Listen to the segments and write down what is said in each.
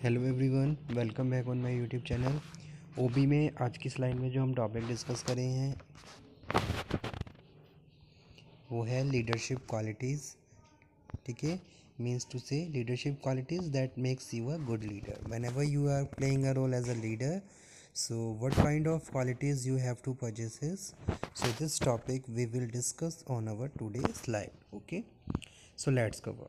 Hello everyone, welcome back on my YouTube channel. ओबी में आज की स्लाइड में जो हम टॉपिक डिस्कस कर रहे हैं वो है लीडरशिप क्वालिटीज़। ठीक है, means to say leadership qualities that makes you a good leader whenever you are playing a role as a leader. So what kind of qualities you have to possess? So this topic we will discuss on our today's slide. Okay, so let's cover.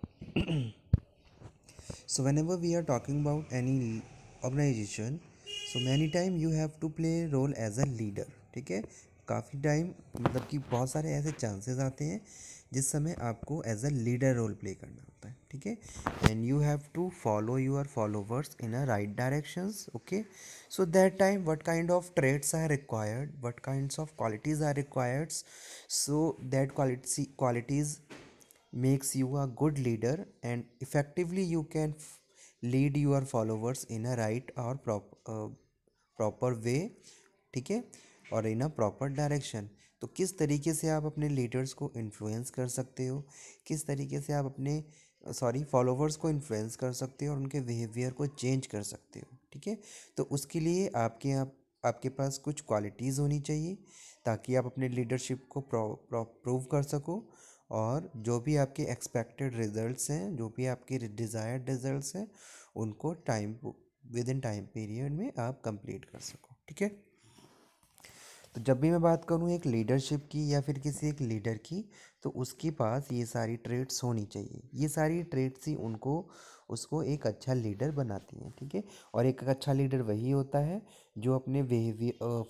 So whenever we are talking about any organization, so many time you have to play role as a leader. ठीक है, काफ़ी time मतलब कि बहुत सारे ऐसे chances आते हैं जिस समय आपको as a leader role play करना होता है। ठीक है, and you have to follow your followers in a right directions. Okay, so that time what kind of traits are required, what kinds of qualities are required, so that qualities makes you a good leader, and effectively you can lead your followers in a right or proper way। ठीक है, और इन a proper direction. तो किस तरीके से आप अपने leaders को इन्फ्लुएंस कर सकते हो, किस तरीके से आप अपने फॉलोवर्स को इन्फ्लुएंस कर सकते हो और उनके बिहेवियर को चेंज कर सकते हो। ठीक है, तो उसके लिए आपके पास कुछ क्वालिटीज़ होनी चाहिए ताकि आप अपने लीडरशिप को प्रूव कर सको, और जो भी आपके एक्सपेक्टेड रिजल्ट्स हैं, जो भी आपके डिज़ायर्ड रिजल्ट्स हैं, उनको विद इन टाइम पीरियड में आप कंप्लीट कर सको। ठीक है, तो जब भी मैं बात करूँ एक लीडरशिप की या फिर किसी एक लीडर की, तो उसके पास ये सारी ट्रेट्स होनी चाहिए। ये सारी ट्रेट्स ही उसको एक अच्छा लीडर बनाती हैं। ठीक है, और एक अच्छा लीडर वही होता है जो अपने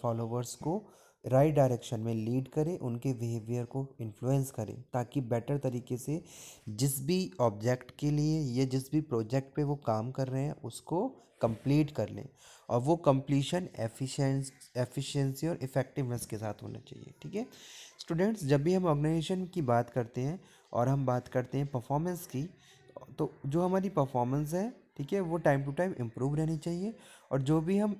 फॉलोवर्स को राइट डायरेक्शन में लीड करे, उनके बिहेवियर को इन्फ्लुएंस करे, ताकि बेटर तरीके से जिस भी ऑब्जेक्ट के लिए या जिस भी प्रोजेक्ट पे वो काम कर रहे हैं उसको कंप्लीट कर लें, और वो कंप्लीशन एफिशिएंसी और इफ़ेक्टिवनेस के साथ होना चाहिए। ठीक है स्टूडेंट्स, जब भी हम ऑर्गेनाइजेशन की बात करते हैं और हम बात करते हैं परफॉर्मेंस की, तो जो हमारी परफॉर्मेंस है, ठीक है, वो टाइम टू टाइम इम्प्रूव रहनी चाहिए, और जो भी हम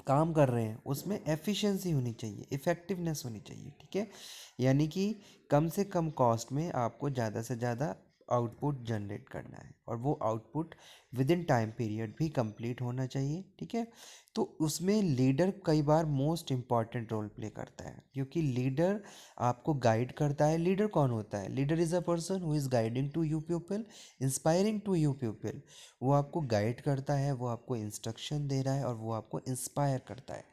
काम कर रहे हैं उसमें एफिशिएंसी होनी चाहिए, इफ़ेक्टिवनेस होनी चाहिए। ठीक है, यानी कि कम से कम कॉस्ट में आपको ज़्यादा से ज़्यादा आउटपुट जनरेट करना है, और वो output with in time period भी कंप्लीट होना चाहिए। ठीक है, तो उसमें लीडर कई बार मोस्ट इम्पॉर्टेंट रोल प्ले करता है, क्योंकि लीडर आपको गाइड करता है। लीडर कौन होता है? Leader is a person who is guiding to you people, inspiring to you people. वो आपको गाइड करता है, वो आपको इंस्ट्रक्शन दे रहा है, और वो आपको इंस्पायर करता है,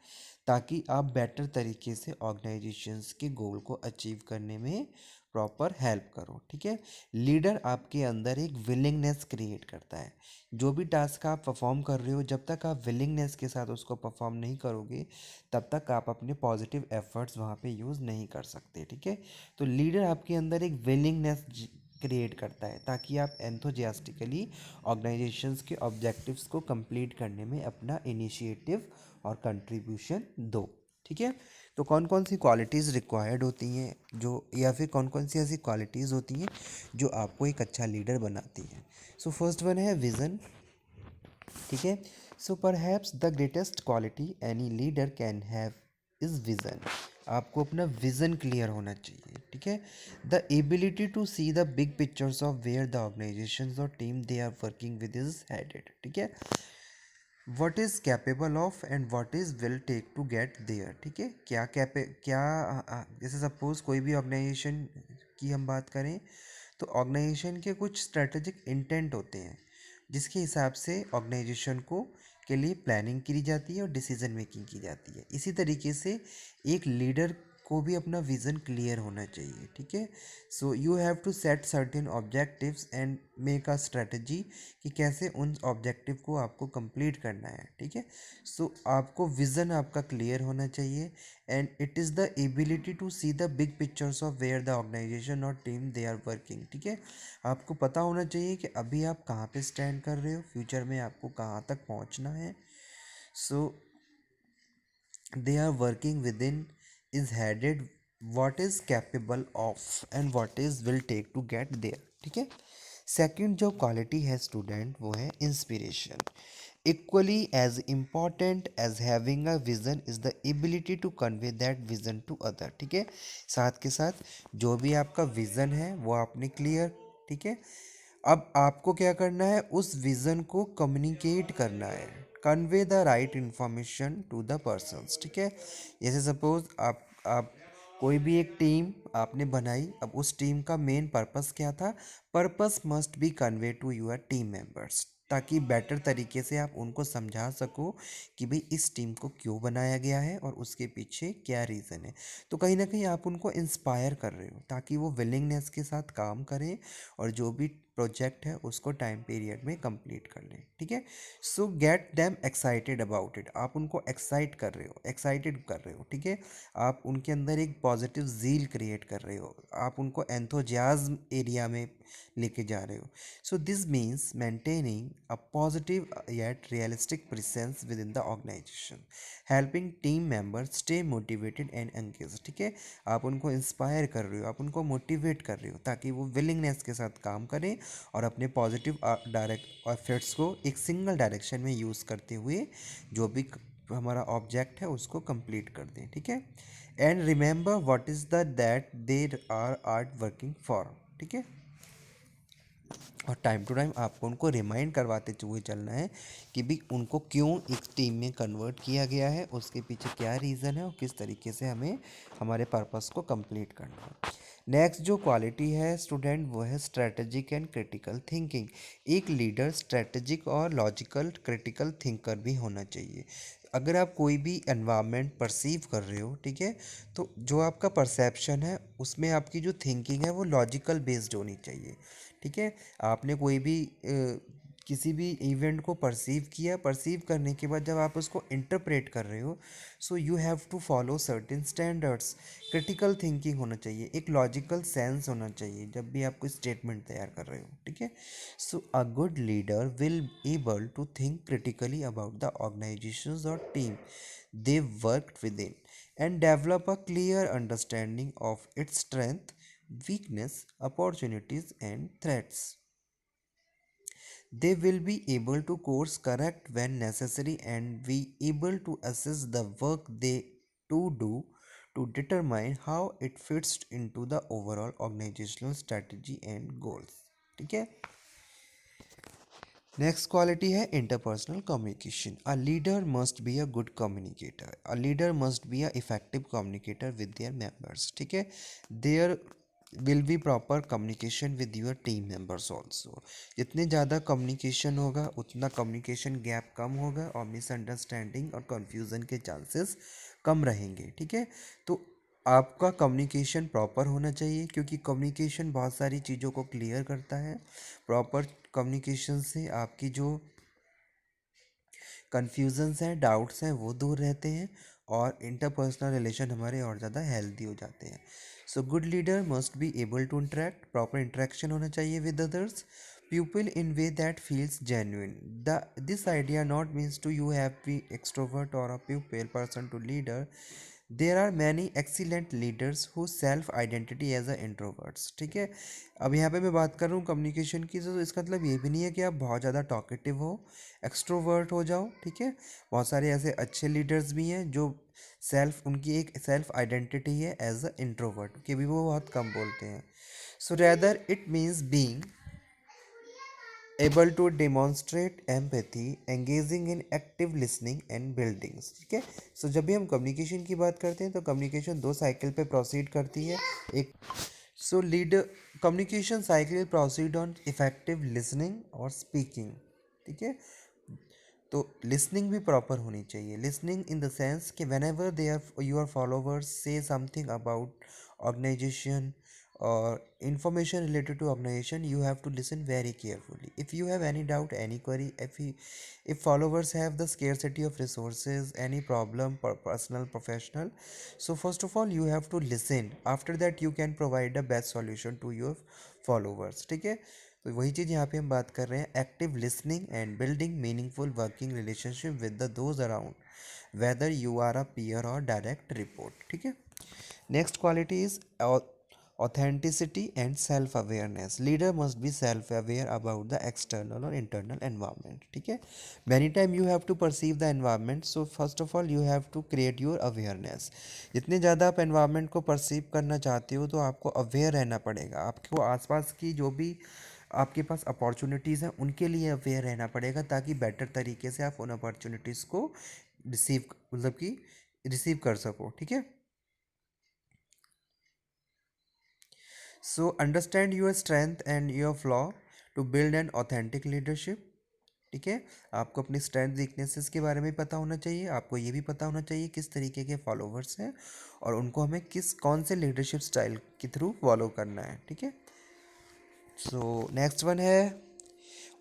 ताकि आप बेटर तरीके से ऑर्गेनाइजेशंस के गोल को अचीव करने में प्रॉपर हेल्प करो। ठीक है, लीडर आपके अंदर एक विलिंगनेस क्रिएट करता है। जो भी टास्क आप परफॉर्म कर रहे हो, जब तक आप विलिंगनेस के साथ उसको परफॉर्म नहीं करोगे, तब तक आप अपने पॉजिटिव एफर्ट्स वहाँ पे यूज़ नहीं कर सकते। ठीक है, तो लीडर आपके अंदर एक विलिंगनेस क्रिएट करता है, ताकि आप एंथुजियास्टिकली ऑर्गेनाइजेशंस के ऑब्जेक्टिव्स को कंप्लीट करने में अपना इनिशिएटिव और कंट्रीब्यूशन दो। ठीक है, तो कौन कौन सी क्वालिटीज़ रिक्वायर्ड होती हैं, जो या फिर कौन कौन सी ऐसी क्वालिटीज़ होती हैं जो आपको एक अच्छा लीडर बनाती हैं? सो फर्स्ट वन है विज़न। ठीक है, so perhaps the greatest quality any leader can have is vision. आपको अपना विज़न क्लियर होना चाहिए। ठीक है, the ability to see the big pictures of where the organisations और team they are working with is headed. ठीक है, what is capable of and what is will take to get there. ठीक है, जैसे सपोज़ कोई भी organisation की हम बात करें, तो ऑर्गेनाइजेशन के कुछ स्ट्रेटेजिक इंटेंट होते हैं जिसके हिसाब से ऑर्गेनाइजेशन को के लिए प्लानिंग की जाती है और डिसीजन मेकिंग की जाती है। इसी तरीके से एक लीडर को भी अपना विज़न क्लियर होना चाहिए। ठीक है, so you have to set certain objectives and make a strategy कि कैसे उन ऑब्जेक्टिव को आपको कंप्लीट करना है। ठीक है, सो आपको विज़न आपका क्लियर होना चाहिए, and it is the ability to see the big pictures of where the organisation or team they are working. ठीक है, आपको पता होना चाहिए कि अभी आप कहाँ पे स्टैंड कर रहे हो, फ्यूचर में आपको कहाँ तक पहुँचना है। सो they are working within is headed what is capable of and what is will take to get there। ठीक है, सेकंड जो क्वालिटी है स्टूडेंट, वो है inspiration. Equally as important as having a vision is the ability to convey that vision to other. ठीक है, साथ के साथ जो भी आपका विजन है वो आपने क्लियर, ठीक है, अब आपको क्या करना है, उस विज़न को कम्युनिकेट करना है, convey the right information to the persons, ठीक है। जैसे सपोज आप कोई भी एक टीम आपने बनाई, अब उस टीम का मेन पर्पस क्या था, purpose must be convey to your team members, ताकि बेटर तरीके से आप उनको समझा सको कि भाई इस टीम को क्यों बनाया गया है और उसके पीछे क्या रीज़न है। तो कहीं ना कहीं आप उनको इंस्पायर कर रहे हो ताकि वो विलिंगनेस के साथ काम करें और जो भी प्रोजेक्ट है उसको टाइम पीरियड में कंप्लीट कर लें, ठीक है। सो get them excited about it, आप उनको एक्साइट कर रहे हो, एक्साइटेड कर रहे हो, ठीक है। आप उनके अंदर एक पॉजिटिव ज़ील क्रिएट कर रहे हो, आप उनको एंथोजियाज्म एरिया में लेके जा रहे हो। So this means maintaining a positive yet realistic presence within the organisation, helping team members stay motivated and engage, ठीक है। आप उनको इंस्पायर कर रहे हो, आप उनको मोटिवेट कर रहे हो ताकि वो विलिंगनेस के साथ काम करें और अपने पॉजिटिव डायरेक्ट एफर्ट्स को एक सिंगल डायरेक्शन में यूज़ करते हुए जो भी हमारा ऑब्जेक्ट है उसको कंप्लीट कर दें, ठीक है। And remember what is the that they are working for, ठीक है। और टाइम टू टाइम आपको उनको रिमाइंड करवाते हुए चलना है कि भी उनको क्यों इस टीम में कन्वर्ट किया गया है, उसके पीछे क्या रीज़न है और किस तरीके से हमें हमारे पर्पस को कंप्लीट करना है। नेक्स्ट जो क्वालिटी है स्टूडेंट वो है स्ट्रेटजिक एंड क्रिटिकल थिंकिंग। एक लीडर स्ट्रेटजिक और लॉजिकल क्रिटिकल थिंकर भी होना चाहिए। अगर आप कोई भी एनवायरनमेंट परसीव कर रहे हो, ठीक है, तो जो आपका परसेप्शन है उसमें आपकी जो थिंकिंग है वो लॉजिकल बेस्ड होनी चाहिए, ठीक है। आपने कोई भी किसी भी इवेंट को परसीव किया, परसीव करने के बाद जब आप उसको इंटरप्रेट कर रहे हो, so you have to follow certain standards. Critical thinking होना चाहिए, एक लॉजिकल सेंस होना चाहिए जब भी आप कोई स्टेटमेंट तैयार कर रहे हो, ठीक है। So a good leader will able to think critically about the organisations और team they worked within and develop a clear understanding of its strength, weakness, opportunities, and threats. They will be able to course correct when necessary and be able to assess the work they to do to determine how it fits into the overall organizational strategy and goals, ठीक है। Next quality है interpersonal communication. A leader must be a good communicator, a leader must be a effective communicator with their members, ठीक है। There will be proper communication with your team members also. जितने ज़्यादा communication होगा उतना communication gap कम होगा और misunderstanding और confusion के चांसेस कम रहेंगे, ठीक है। तो आपका कम्युनिकेशन प्रॉपर होना चाहिए क्योंकि कम्युनिकेशन बहुत सारी चीज़ों को क्लियर करता है। प्रॉपर कम्युनिकेशन से आपकी जो कन्फ्यूजन्स हैं, डाउट्स हैं, वो दूर रहते हैं और इंटरपर्सनल रिलेशन हमारे और ज़्यादा हेल्दी हो जाते हैं। So good leader must be able to interact, proper interaction होना चाहिए with others people in way that feels genuine. The this idea not means to you have be extrovert or a pupil person to leader. There are many excellent leaders who self identity as a introverts, ठीक है। अब यहाँ पे मैं बात कर रहा हूँ कम्युनिकेशन की, तो इसका मतलब ये भी नहीं है कि आप बहुत ज़्यादा टॉकेटिव हो, एक्सट्रोवर्ट हो जाओ, ठीक है। बहुत सारे ऐसे अच्छे लीडर्स भी हैं जो उनकी एक सेल्फ आइडेंटिटी है एज अ इंट्रोवर्ट, कि भी वो बहुत कम बोलते हैं। So rather it means being able to demonstrate empathy, engaging in active listening and buildings, ठीक है। सो जब भी हम कम्युनिकेशन की बात करते हैं तो कम्युनिकेशन दो साइकिल पे प्रोसीड करती है। एक so lead communication cycle proceed on effective listening और स्पीकिंग, ठीक है। तो लिसनिंग भी प्रॉपर होनी चाहिए। लिसनिंग इन द सेंस कि whenever they are your followers say something about organisation or information related to organization, you have to listen very carefully. If you have any doubt, any query, if followers have the scarcity of resources, any problem, personal, professional, so first of all you have to listen. After that you can provide the best solution to your followers, ठीक है। तो वही चीज़ यहाँ पे हम बात कर रहे हैं, active listening and building meaningful working relationship with the those around whether you are a peer or direct report, ठीक है। Next quality is authenticity and self awareness. Leader must be self aware about the external or internal environment, ठीक है। many time you have to perceive the environment, so first of all you have to create your awareness. जितने ज़्यादा आप environment को perceive करना चाहते हो तो आपको aware रहना पड़ेगा। आपको आसपास की जो भी आपके पास अपॉर्चुनिटीज़ हैं उनके लिए अवेयर रहना पड़ेगा, ताकि बेटर तरीके से आप उन अपॉर्चुनिटीज़ को रिसीव मतलब कि रिसीव कर सको, ठीक है। So understand your strength and your flaw to build an authentic leadership, ठीक है। आपको अपनी स्ट्रेंथ वीकनेसेस के बारे में पता होना चाहिए, आपको ये भी पता होना चाहिए किस तरीके के फॉलोवर्स हैं और उनको हमें कौन से लीडरशिप स्टाइल के थ्रू फॉलो करना है, ठीक है। सो नेक्स्ट वन है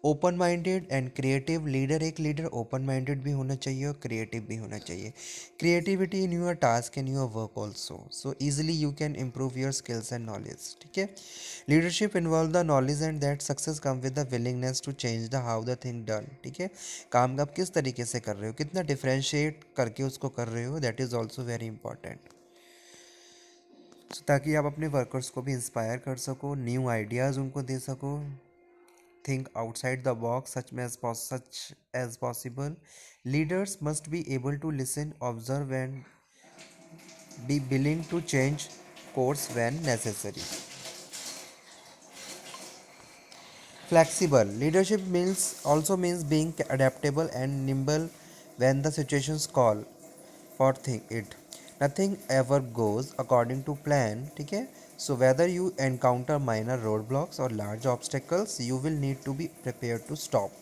open minded and creative leader. एक लीडर ओपन माइंडेड भी होना चाहिए और क्रिएटिव भी होना चाहिए। Creativity in your task and your work also, so easily you can improve your skills and knowledge, ठीक है। Leadership involve the knowledge and that success come with the willingness to change the how the thing done, ठीक है। काम आप किस तरीके से कर रहे हो, कितना डिफ्रेंशिएट करके उसको कर रहे हो, that is also very important. ताकि आप अपने वर्कर्स को भी इंस्पायर कर सको, न्यू आइडियाज़ उनको दे सको। Think outside the box such as possible. Leaders must be able to listen, observe, and be willing to change course when necessary. Flexible leadership means being adaptable and nimble when the situations call for it. Nothing ever goes according to plan, ठीक है। So whether you encounter minor roadblocks or large obstacles, you will need to be prepared to stop,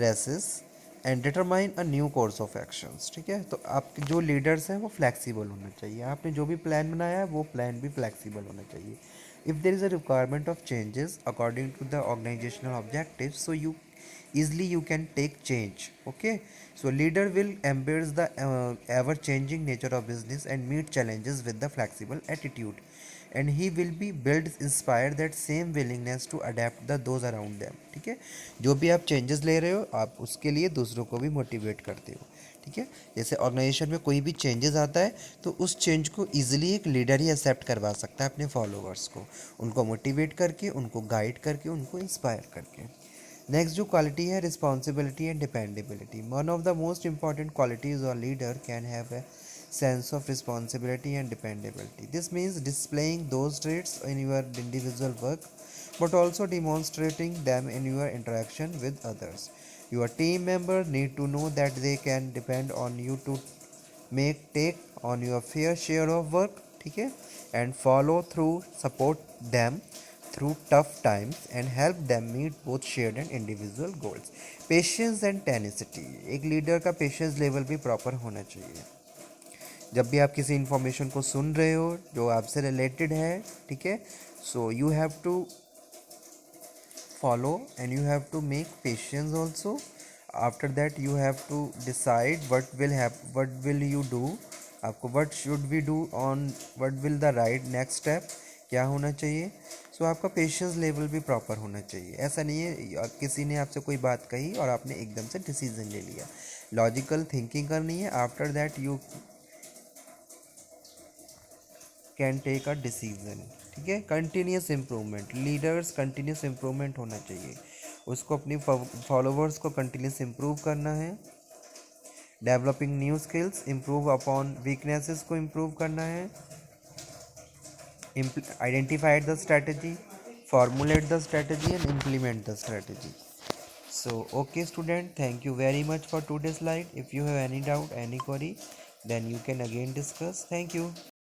resist and determine a new course of actions, ठीक है। तो आपके जो leaders हैं वो flexible होना चाहिए, आपने जो भी प्लान बनाया है वो प्लान भी फ्लेक्सिबल होना चाहिए। If there is a requirement of changes according to the organisational objective, so you easily you can take change, okay। So leader will embrace the ever changing nature of business and meet challenges with the flexible attitude, and he will be build inspire that same willingness to adapt the those around them, ठीक है। जो भी आप changes ले रहे हो आप उसके लिए दूसरों को भी मोटिवेट करते हो, ठीक है। जैसे ऑर्गेनाइजेशन में कोई भी चेंजेस आता है तो उस चेंज को ईजिली एक लीडर ही एक्सेप्ट करवा सकता है अपने फॉलोअर्स को, उनको मोटिवेट करके, उनको गाइड करके, उनको इंस्पायर करके। नेक्स्ट जो क्वालिटी है responsibility and dependability. One of the most important qualities of leader can have a sense of responsibility and dependability. This means displaying those traits in your individual work, but also demonstrating them in your interaction with others. Your team members need to know that they can depend on you to take on your fair share of work, ठीक है, and follow through, support them through tough times and help them meet both shared and individual goals. Patience and tenacity, एक leader का patience level भी proper होना चाहिए। जब भी आप किसी इन्फॉर्मेशन को सुन रहे हो जो आपसे रिलेटेड है, ठीक है, so you have to follow and you have to make patience also. After that you have to decide what will you do, आपको what should we do on what will the right next step क्या होना चाहिए। सो आपका patience level भी proper होना चाहिए। ऐसा नहीं है किसी ने आपसे कोई बात कही और आपने एकदम से डिसीजन ले लिया, लॉजिकल थिंकिंग करनी है। After that you can take a decision, ठीक है। Continuous improvement, leaders continuous improvement होना चाहिए, उसको अपनी फॉलोवर्स को कंटिन्यूस इम्प्रूव करना है। Developing new skills, improve upon weaknesses को इम्प्रूव करना है। Identified the strategy, formulate the strategy and implement the strategy. So okay student, thank you very much for today's slide. If you have any doubt, any query, then you can again discuss. Thank you.